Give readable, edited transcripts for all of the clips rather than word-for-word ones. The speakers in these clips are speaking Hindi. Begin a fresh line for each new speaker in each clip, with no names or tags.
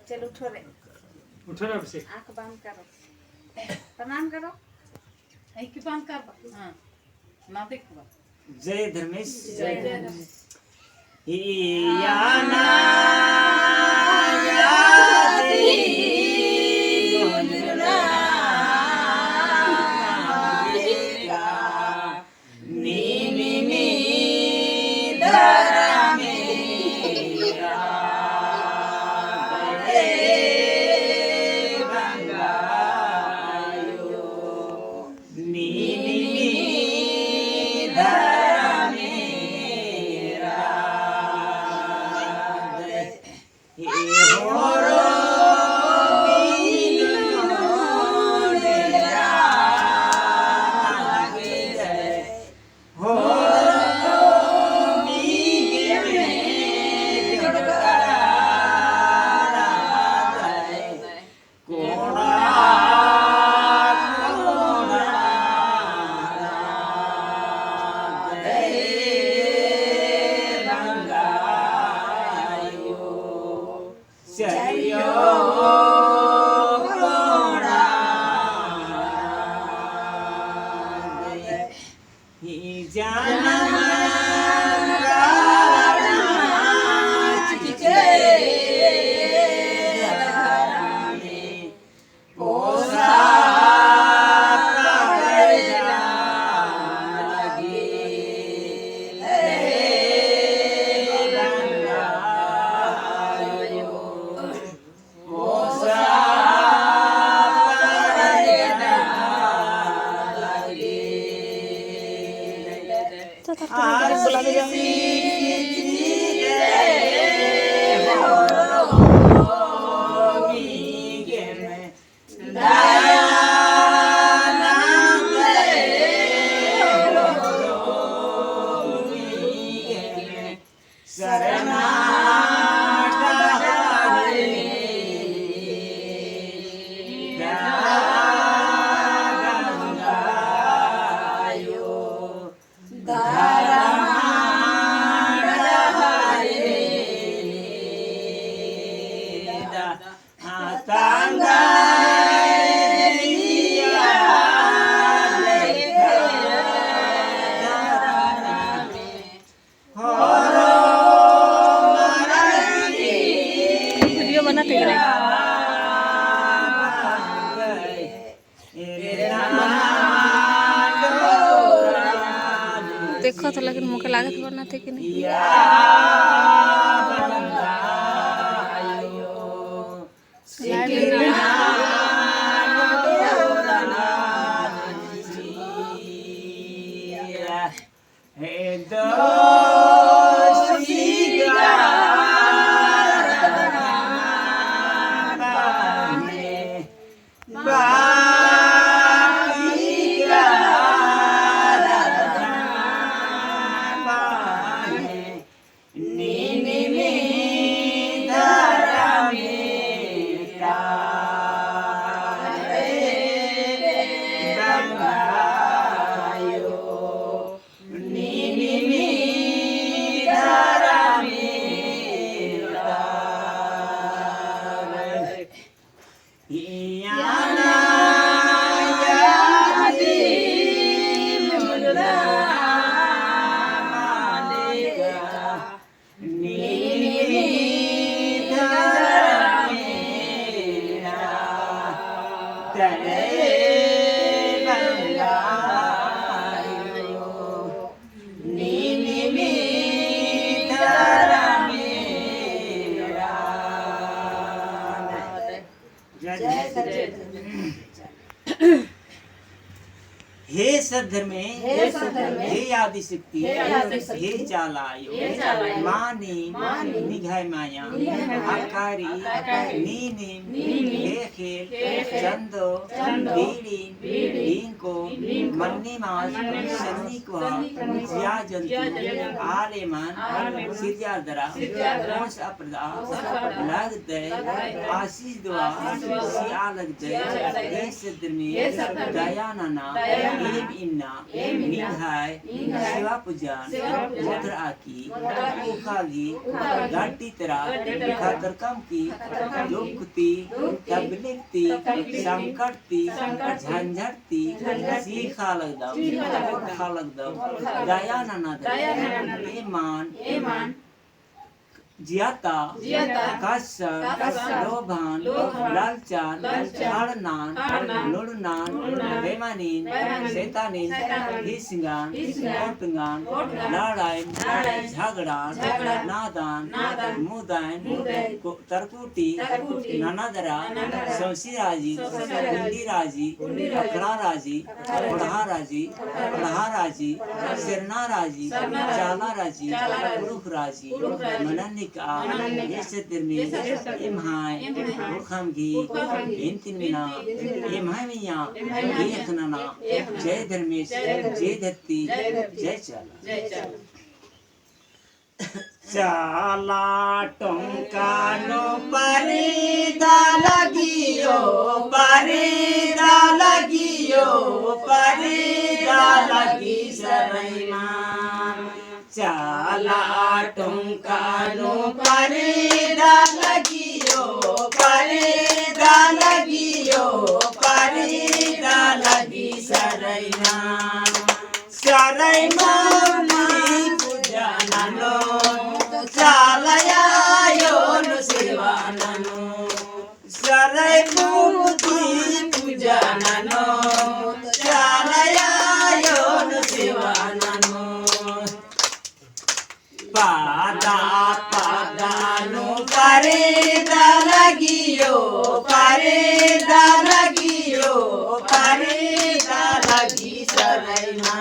चलो उठो रे,
उठो ना से
आंख बंद करो, प्रणाम करो।
की बंद कर हां ना देखो
जय धर्मेश
जय जय
याना
देखो तो लेकिन मुके लागत बना थे कि नहीं
हे सद्धर्मे हे आदिशक्ति हे चालायो मानी निघाय माया आकारी नीनी हे खेल चंदो बीड़ी बींको मन्नी मास सन्नी कुआ जिया जंतु आलेमान सिद्यादरा मोस अप्रदा लग दे आशीष दुआ सिया लग दे हे सद्धर्मे दयानना एम इन्ना निघाय सेवा पूजन मोटर आकी उखागी गाटी तरा खातर कम की दुखती तबलिगती संकटती झंझटती सीखा लगदम खा लगदम दया ननद ईमान जियाता कसर लोभान लालचान हाड़नान लुड़नान बेमानीन शैतानीन हिस्गान कोटगान लड़ाई झगड़ा नादान मुदान तरकुटी ननदरा शौसीराजी कुंडीराजी अकड़ाराजी पढ़ाराजी सिरनाराजी चालाराजी पुरुखराजी मननिका येसतिरमी इमहाय बुखमगी इंतिमिना इमहामिया येखनना जय धर्मेश जय धत्ती जय चाला चाला टंकानो परिदा लगियो परिदा लगी सरैमा चाला टंकानो परिदा लगियो लगी सरैमा सरैमा पूजननो चालया योनु सेवाननो सरै पूजननो चालया योनु सेवाननो पादानु परिदा लगियो लगी सरैमा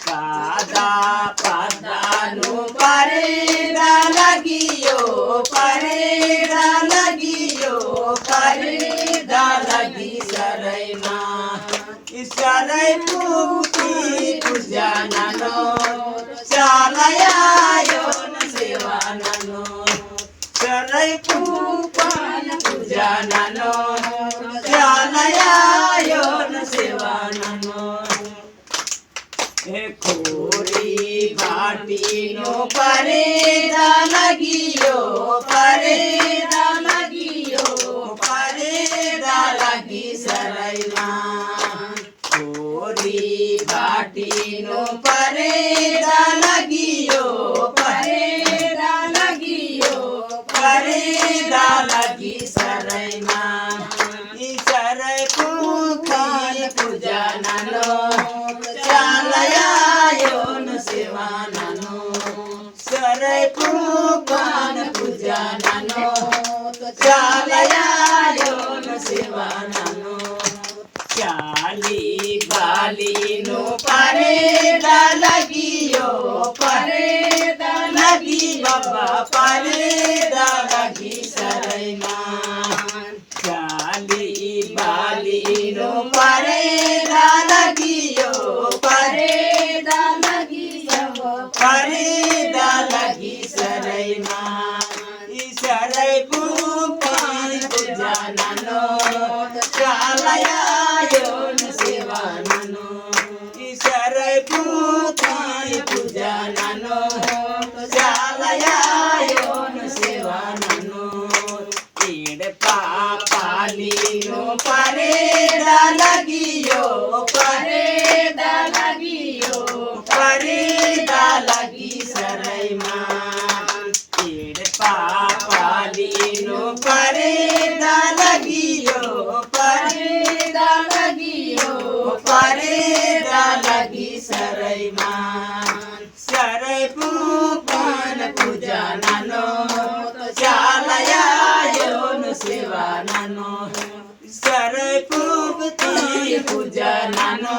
पादानु परिदा लगियो लगी सरैमा सरै पूजननो चालया योन सेवाननो सरै पूजननो चालया योन सेवाननो खोरी भाटीनो परिदा लगियो लगी सरैमा खोरी भाटीनो परिदा लगियो लगी सरैमा सरै पूजननो चालया योन सेवाननो सरै पूजननो चालया योन सेवाननो चाली बालीनो परिदा लगियो लगी बाबा परिदा लगी सरैमा चाली बालीनो परिदा लगियो लगी सरैमा सरै पूजननो चालया योन सेवाननो सरै पूजननो चालया योन सेवाननो पेड़ पालीनो परिदा लगियो लगी सरैमा पेड़ पालीनो परिदा लगियो लगी सरैमा सरै पूजननो चालया योन सेवाननो सरै पूजननो